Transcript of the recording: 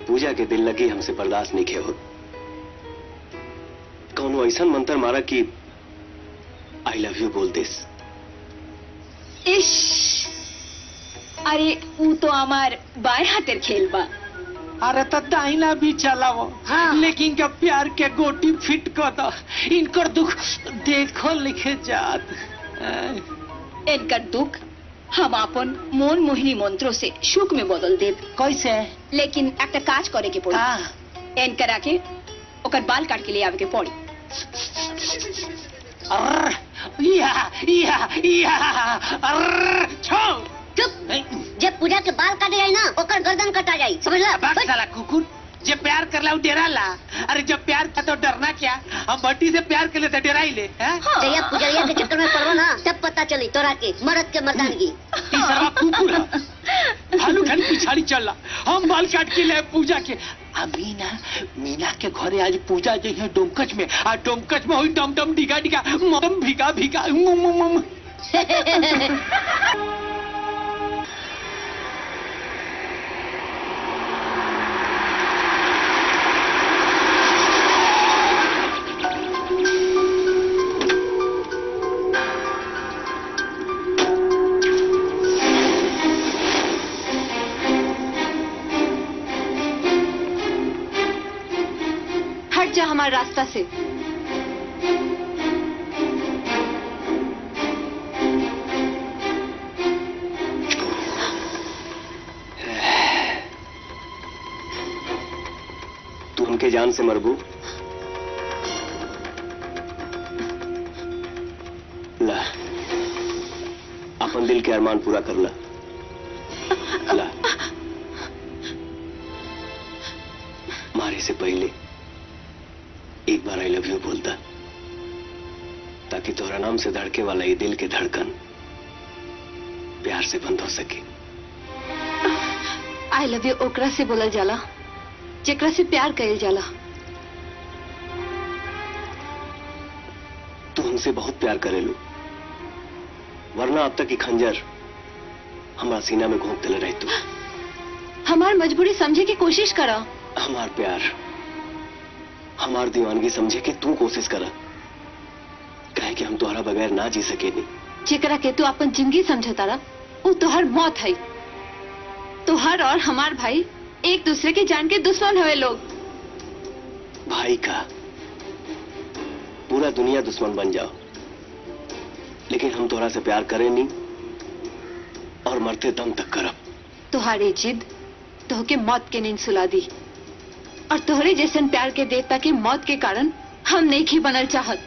पूजा के दिल लगी हमसे बर्दाश्त नहीं किया हो। कौनो ऐसा मंत्र मारा कि आई लव यू बोल दिस। इश, अरे वो तो हमार बाएं हाथेर खेल बा। अरे तो दाहिना भी चलाओ। हाँ। लेकिन क्या प्यार के गोटी फिट कर दो। इनकर दुख देखो लिखे जात। इनकर दुख हम अपन मन मोहिनी मंत्रों से सुख में बदल देव। कैसे? लेकिन एक काज करे के पड़ी। इनकर आके ओकर बाल काट के ले आवे के पड़ी। जब पूजा के बाल काटे जाए ना ओकर गर्दन कटा जाए, समझला? साला कुकुर जे प्यार कर ला डेरा ला। अरे जब प्यार था तो डरना क्या? हम बट्टी से प्यार कर ले तो डेरा ही ले। जब पुजरिया के चक्कर में पड़ो ना तब पता चली तोरा के मर्द के मर्दानगी। तीसरा कुकुर भालू खाली पिछाड़ी चल। हम बाल काट के ले पूजा के। मीना के घरे आज पूजा जी है डोमकच में। आ डोमकच में हुई डम डम डिगा डिगा मम भिगा भिगा। हट जा हमारे रास्ता से। तू उनके जान से मरबू। ला अपन दिल के अरमान पूरा कर ला। ला मारे से पहले एक बार आई लव यू बोलता, ताकि तोहरा नाम से धड़के वाला ये दिल के धड़कन प्यार से बंद हो सके। आई लव यू ओकरा से बोला जाला जेकरा से प्यार कइल जाला। तू हमसे बहुत प्यार करेलू, वरना अब तक की खंजर हमारा सीना में घोंप दिले रही। तू हमार मजबूरी समझे की कोशिश करा। हमार प्यार हमार दीवानगी समझे कि तू कोशिश करा। कहे कि हम तुम्हारा बगैर ना जी सके नहीं। जेकरा के तू अपन जिंदगी समझता रहा वो तोहर मौत है। तोहर और हमार भाई एक दूसरे के जान के दुश्मन हुए लोग। भाई का पूरा दुनिया दुश्मन बन जाओ, लेकिन हम तोहरा से प्यार करें नहीं और मरते दम तक करब। तुहारी जिद तोहके मौत के नींद सुला दी, और तोहरे जैसन प्यार के देवता की मौत के कारण हम नहीं बनल चाहत।